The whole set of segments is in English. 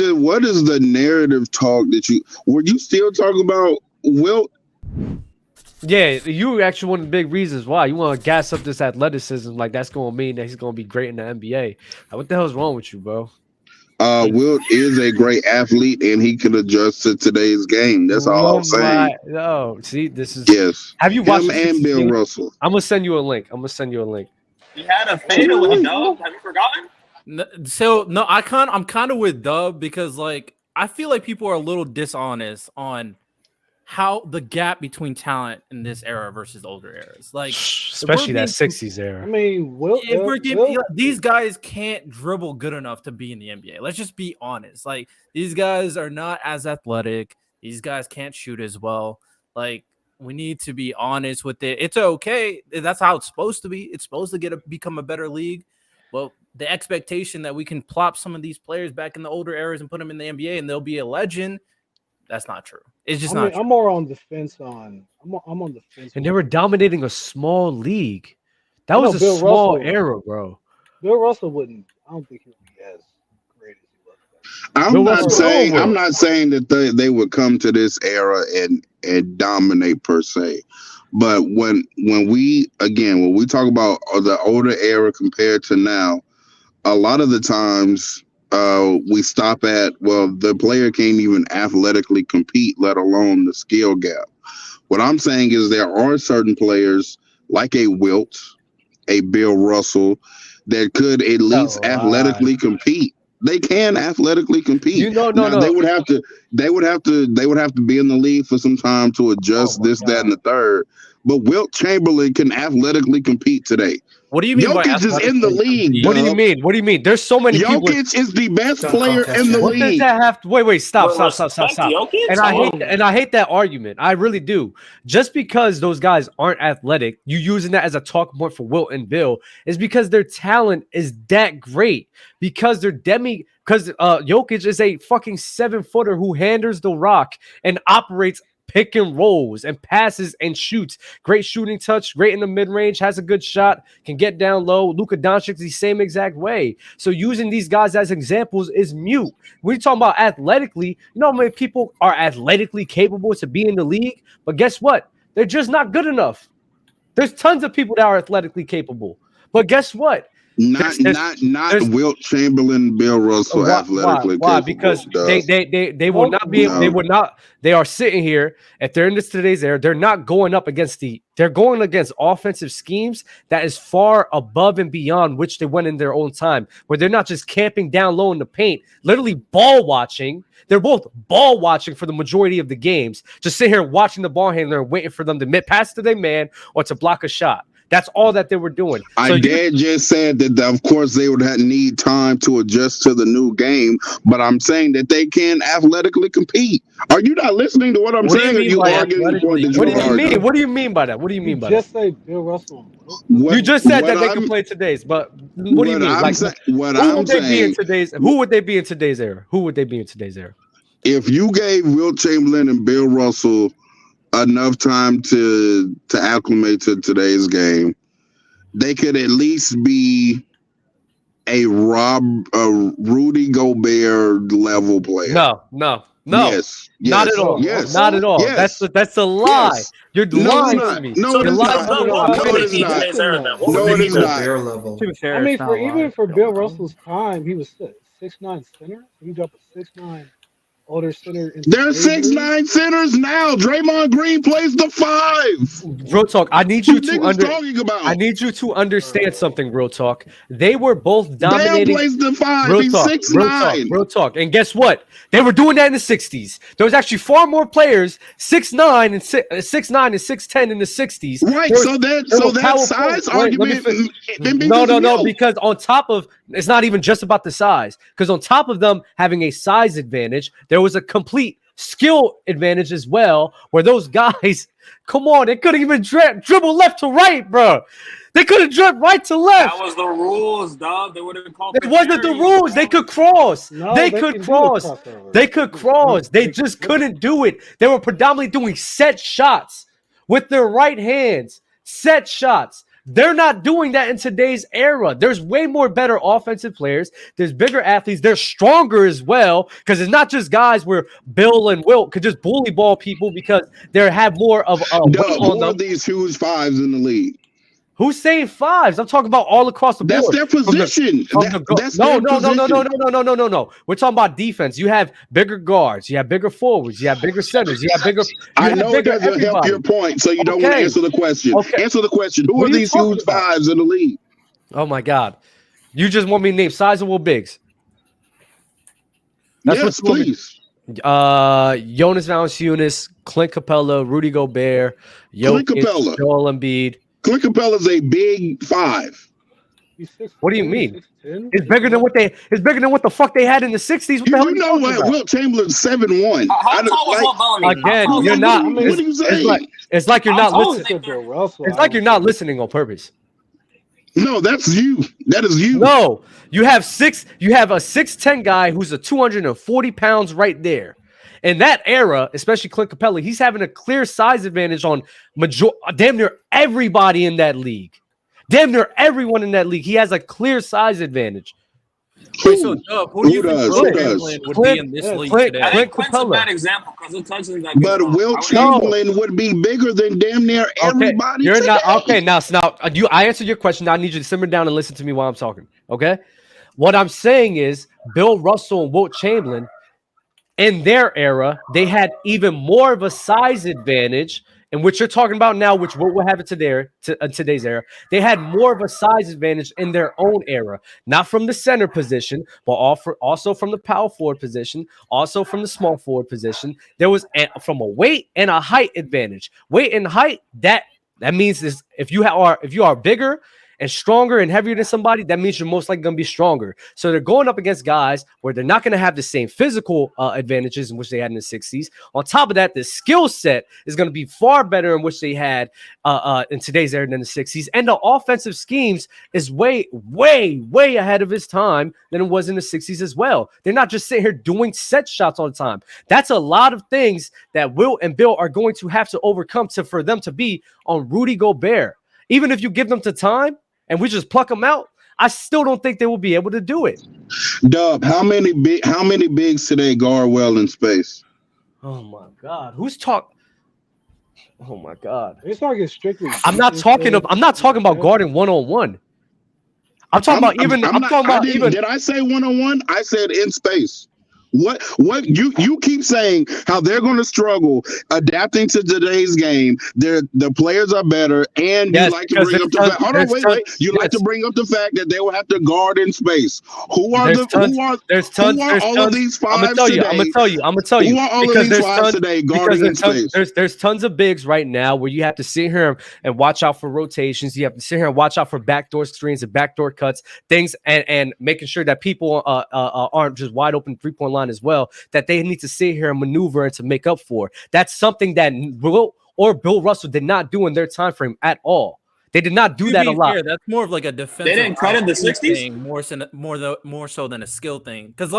it? What is the narrative talk that were you still talking about Wilt? Yeah, you actually one of the big reasons why you want to gas up this athleticism. Like that's going to mean that he's going to be great in the NBA. Like, what the hell is wrong with you, bro? Wilt is a great athlete, and he can adjust to today's game. That's all I'm saying. No, see, this is. Yes. Have you watched him and Bill Russell? I'm gonna send you a link. He had a fadeaway, dog. Have you forgotten? No, I'm kind of with Dub because like I feel like people are a little dishonest on how the gap between talent in this era versus older eras, like especially that 60s era. I mean, Wilt, these guys can't dribble good enough to be in the NBA. Let's just be honest. Like these guys are not as athletic. These guys can't shoot as well. Like we need to be honest with it. It's okay. That's how it's supposed to be. It's supposed to become a better league. Well, the expectation that we can plop some of these players back in the older eras and put them in the NBA and they'll be a legend. That's not true. It's just not true. I'm more on the fence on. I'm on the fence. And they were dominating a small league. That was a Bill small Russell, era, bro. Bill Russell wouldn't. I don't think he would be as great as he was. I'm not saying that they would come to this era and dominate per se. But when we talk about the older era compared to now, a lot of the times we stop at, well, the player can't even athletically compete, let alone the skill gap. What I'm saying is there are certain players like a Wilt, a Bill Russell, that could at least athletically compete. They can athletically compete. No. They would have to be in the league for some time to adjust that, and the third. But Wilt Chamberlain can athletically compete today. What do you mean? Jokic is in the league. What do you mean? What do you mean? There's so many people. Jokic is the best player in the league. What does that have to? Wait, stop. Jokic? And I hate that argument. I really do. Just because those guys aren't athletic, you using that as a talk point for Wilt and Bill is because their talent is that great. Because they're because Jokic is a fucking 7-footer who handles the rock and operates pick and rolls and passes and shoots. Great shooting touch, great in the mid-range, has a good shot, can get down low. Luka Doncic the same exact way. So using these guys as examples is mute. We're talking about athletically. You know how many people are athletically capable to be in the league? But guess what? They're just not good enough. There's tons of people that are athletically capable. But guess what? Not Wilt Chamberlain, Bill Russell athletically. Why? Because they will not be. They would not. They are sitting here. If they're in today's era, they're not going up against they're going against offensive schemes that is far above and beyond which they went in their own time, where they're not just camping down low in the paint, literally ball watching. They're both ball watching for the majority of the games. Just sit here watching the ball handler and waiting for them to pass to their man or to block a shot. That's all that they were doing. Dad just said that, of course, they would need time to adjust to the new game, but I'm saying that they can athletically compete. Are you not listening to what I'm saying? Are you arguing the point that What do you mean? What do you mean by that? What do you mean by that? Just say Bill Russell. You just said that they can play today's, but what do you mean? Who would they be in today's era? Who would they be in today's era? If you gave Wilt Chamberlain and Bill Russell enough time to acclimate to today's game, they could at least be a Rudy Gobert level player. No. Yes. Not at all. Yes. Not at all. Yes. That's a lie. Yes. You're lying to me. No, it is not. No, it is not. I mean, even for Bill Russell's time, he was 6'9" center. He dropped a 6'9" older center. They're 6'9" centers now. Draymond Green plays the 5. Real talk. I need you to understand something. Real talk. They were both dominating. Bam plays the 5. Real He's talk, 6'9". Real talk. And guess what? They were doing that in the 60s. There was actually far more players 6'9" and 6'10" in the 60s. Right. So that size argument. No. Because on top of, it's not even just about the size. Because on top of them having a size advantage, there was a complete skill advantage as well, where those guys, come on, they couldn't even dribble left to right, bro. They couldn't dribble right to left. That was the rules, dog. They would have called. It wasn't the rules. They could cross. They could cross. They could cross. They just couldn't do it. They were predominantly doing set shots with their right hands. Set shots. They're not doing that in today's era. There's way more better offensive players. There's bigger athletes. They're stronger as well because it's not just guys where Bill and Wilt could just bully ball people because they have more of a weight on Who are them. these huge fives in the league? Who's saying fives? I'm talking about all across the board. That's their position. No. We're talking about defense. You have bigger guards. You have bigger forwards. You have bigger centers. You have bigger. I know it doesn't help your point, so you don't want to answer the question. Okay. Answer the question. Who are these huge fives in the league? Oh my God! You just want me to name sizable bigs. Yes, please. Jonas Valanciunas, Clint Capella, Rudy Gobert, Joel Embiid. Clint Capella's a big five. What do you mean? It's bigger than what the fuck they had in the 60s. What the hell You know what? Wilt Chamberlain's 7'1". How tall was Wilt Bellamy? Again, you're not. What are you saying? It's like you're not listening. It's like you're not listening on purpose. No, that's you. That is you. No, you have a 6'10" guy who's a 240 pounds right there. In that era, especially Clint Capella, he's having a clear size advantage on damn near everybody in that league. Damn near everyone in that league. He has a clear size advantage. Wait, so who do you think Wilt Chamberlain would be in this league today? Clint Clint's a Capella. bad example because it touches that. But Wilt Chamberlain would be bigger than damn near everybody. You're today. not okay. Now, I answered your question. Now I need you to simmer down and listen to me while I'm talking. Okay. What I'm saying is, Bill Russell and Wilt Chamberlain, in their era, they had even more of a size advantage. And what you're talking about now, which what will happen to today's era, they had more of a size advantage in their own era, not from the center position, but also from the power forward position, also from the small forward position. There was from a weight and a height advantage. Weight and height, that means this: if you are bigger and stronger and heavier than somebody, that means you're most likely going to be stronger. So they're going up against guys where they're not going to have the same physical advantages in which they had in the 60s. On top of that, the skill set is going to be far better in which they had in today's era than the 60s. And the offensive schemes is way, way, way ahead of its time than it was in the 60s as well. They're not just sitting here doing set shots all the time. That's a lot of things that Will and Bill are going to have to overcome for them to be on Rudy Gobert. Even if you give them the time, and we just pluck them out, I still don't think they will be able to do it. Dub, how many bigs today guard well in space? Oh my God, who's talking? Oh my God, it's talking strictly. I'm not talking about guarding one-on-one. I'm talking about even. Did I say one-on-one? I said in space. What you keep saying how they're going to struggle adapting to today's game. The players are better, and you like to bring up the fact. Hold on, wait. You like to bring up the fact that they will have to guard in space. Who are all of these fives today? I'm gonna tell you. Who are all of these fives today guarding in space? There's tons of bigs right now where you have to sit here and watch out for rotations. You have to sit here and watch out for backdoor screens and backdoor cuts, things, and making sure that people aren't just wide open 3-point line as well, that they need to sit here and maneuver and to make up for. That's something that Bill Russell did not do in their time frame at all. They did not do that a lot. That's more of like a defensive. They didn't credit the 60s more so than a skill thing. Because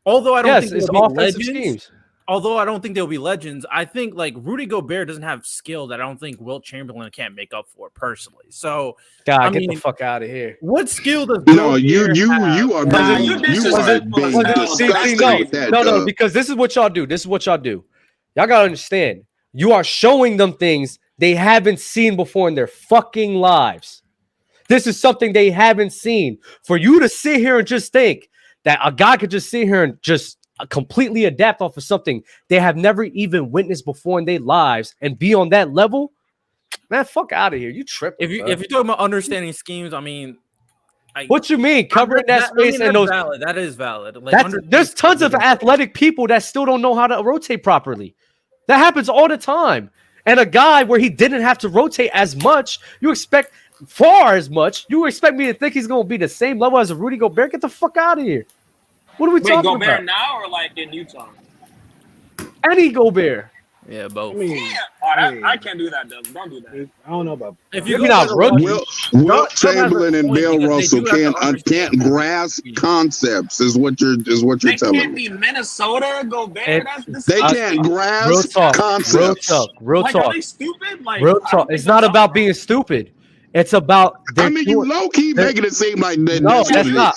although I don't think it's they'll be offensive legends, schemes. Although I don't think they'll be legends, I think Rudy Gobert doesn't have skill that I don't think Wilt Chamberlain can't make up for personally. So, God, get the fuck out of here. What skill does you are being No, because this is what y'all do. Y'all gotta understand. You are showing them things they haven't seen before in their fucking lives. This is something they haven't seen. For you to sit here and just think that a guy could just sit here and just completely adapt off of something they have never even witnessed before in their lives and be on that level, man, fuck out of here. You tripping. If you're talking about understanding schemes, I mean, what you mean covering that space and those? Valid. That is valid. There's tons of athletic people that still don't know how to rotate properly. That happens all the time. And a guy where he didn't have to rotate as much, you expect far as much. You expect me to think he's going to be the same level as a Rudy Gobert? Get the fuck out of here. What are we talking Gobert about? now or in Utah? Any Gobert. Yeah, both. I can't do that, Doug. Don't do that. I don't know about. If you Wilt Chamberlain and Bill Russell can't grasp concepts, is what you're telling me. Can't be Minnesota Gobert. They can't grasp concepts. Real talk. Are they stupid? Real talk. It's not about being stupid. It's about. I mean, you low key making it seem like that. No, that's what that's it not.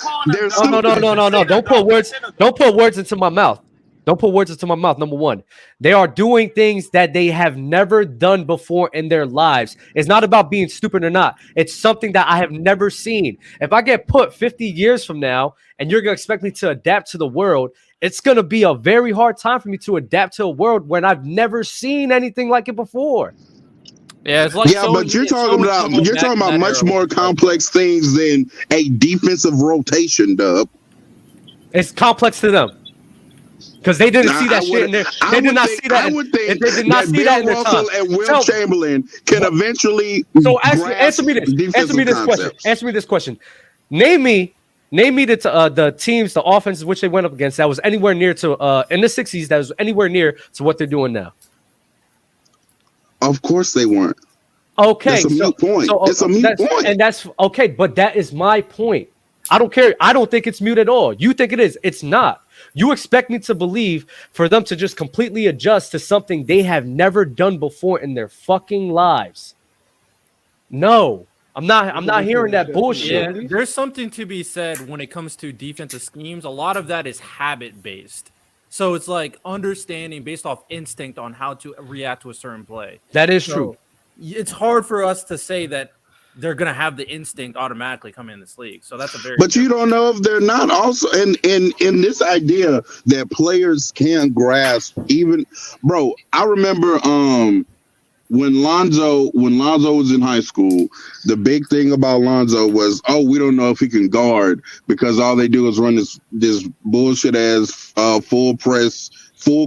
is. No. Don't put words. Don't put words into my mouth. Don't put words into my mouth. Number one, they are doing things that they have never done before in their lives. It's not about being stupid or not. It's something that I have never seen. If I get put 50 years from now and you're going to expect me to adapt to the world, it's going to be a very hard time for me to adapt to a world when I've never seen anything like it before. Yeah, it's like but you're talking about much more complex things than a defensive rotation, Dub. It's complex to them because they didn't see that shit in there. They did not see that. I would think they did not see that in their time. And Wilt Chamberlain can eventually. So answer me this. Answer me this question. Answer me this question. Name me the teams, the offenses which they went up against that was anywhere near to in the 60s. That was anywhere near to what they're doing now. Of course they weren't. Okay, that's a moot point. It's a moot point, and that's okay. But that is my point. I don't care. I don't think it's mute at all. You think it is. It's not. You expect me to believe for them to just completely adjust to something they have never done before in their fucking lives. No, I'm not hearing that bullshit. Yeah, there's something to be said when it comes to defensive schemes. A lot of that is habit based. So it's like understanding based off instinct on how to react to a certain play. That is true. It's hard for us to say that they're gonna have the instinct automatically come in this league. So that's a very. But you don't know if they're not also in this idea that players can grasp. Even, bro, I remember when Lonzo was in high school, the big thing about Lonzo was, we don't know if he can guard because all they do is run this bullshit ass full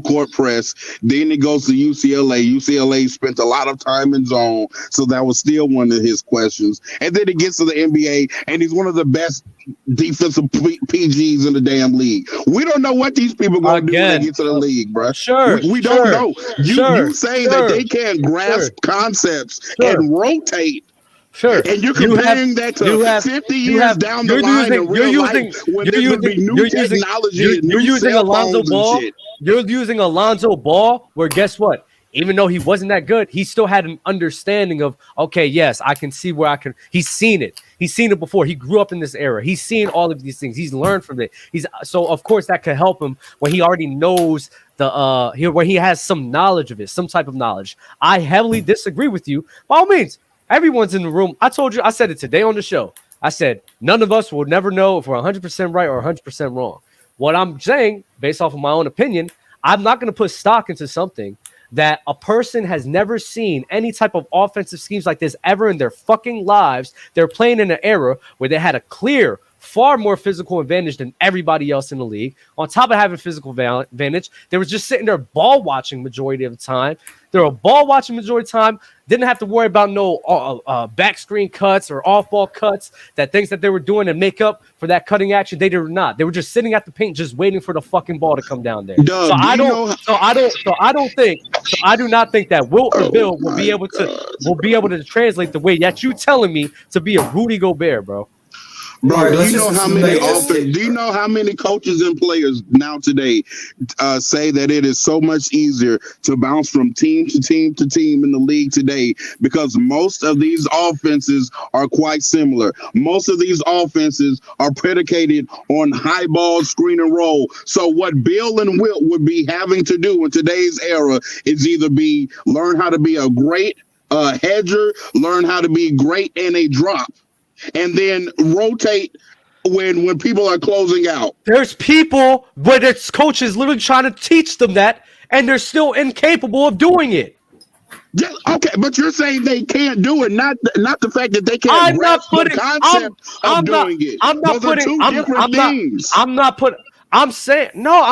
court press. Then it goes to UCLA. UCLA spent a lot of time in zone, so that was still one of his questions. And then it gets to the NBA, and he's one of the best defensive PGs in the damn league. We don't know what these people are going to do when they get to the league, bro. Sure, we don't know. You say that they can't grasp concepts and rotate. Sure. And you're comparing that to 50 years down the line in real life when there's going to be new technology and new cell phones and shit. You're using Alonzo Ball, where guess what? Even though he wasn't that good, he still had an understanding of, okay, yes, I can see where I can. He's seen it. He's seen it before. He grew up in this era. He's seen all of these things. He's learned from it. So of course that could help him when he already knows where he has some knowledge of it, some type of knowledge. I heavily disagree with you. By all means, everyone's in the room. I said it today on the show. I said none of us will never know if we're 100% right or 100% wrong. What I'm saying, based off of my own opinion, I'm not going to put stock into something that a person has never seen any type of offensive schemes like this ever in their fucking lives. They're playing in an era where they had a clear, far more physical advantage than everybody else in the league. On top of having physical advantage, they were just sitting there ball watching majority of the time. They were ball watching majority of the time. Didn't have to worry about no back screen cuts or off ball cuts, that things that they were doing to make up for that cutting action. They did not. They were just sitting at the paint, just waiting for the fucking ball to come down there. I do not think that Wilt or Bill will be able to translate the way that you telling me to be a Rudy Gobert, bro. Bro, do you know how many coaches and players now today say that it is so much easier to bounce from team to team to team in the league today because most of these offenses are quite similar. Most of these offenses are predicated on high ball, screen and roll. So what Bill and Wilt would be having to do in today's era is either learn how to be a great hedger, learn how to be great in a drop, and then rotate when people are closing out. There's people where their coaches literally trying to teach them that, and they're still incapable of doing it. Yeah, okay, but you're saying they can't do it, not the fact that they can't grasp the concept of doing it. I'm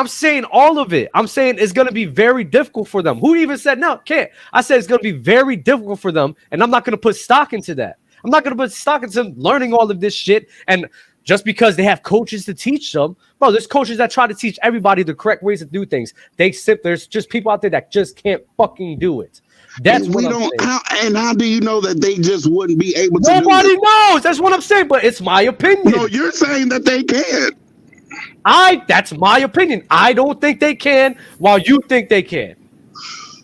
saying all of it. I'm saying it's going to be very difficult for them. Who even said no? Can't. I said it's going to be very difficult for them, and I'm not going to put stock into that. I'm not going to put stock into learning all of this shit. And just because they have coaches to teach them, bro, there's coaches that try to teach everybody the correct ways to do things. There's just people out there that just can't fucking do it. That's what I'm saying. How do you know that they just wouldn't be able to? Nobody knows. That's what I'm saying, but it's my opinion. No, you're saying that they can. That's my opinion. I don't think they can, while you think they can.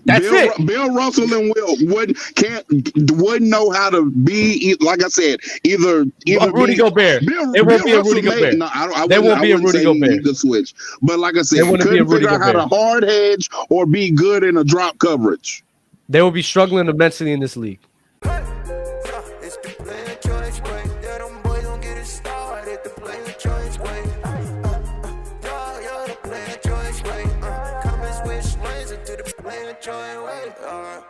That's it. Bill Russell and Wilt wouldn't know how to be, like I said, either Rudy Gobert. It won't be a Rudy Gobert. No, There won't be a Rudy Gobert. Either switch. But like I said, There wouldn't be a couldn't Rudy figure out how to Gobert. hard hedge or be good in a drop coverage. They will be struggling immensely in this league. It's the player choice way. Yeah, them boys don't get it started. The player choice way. You're the player choice way. Come and switch lanes into the player choice way.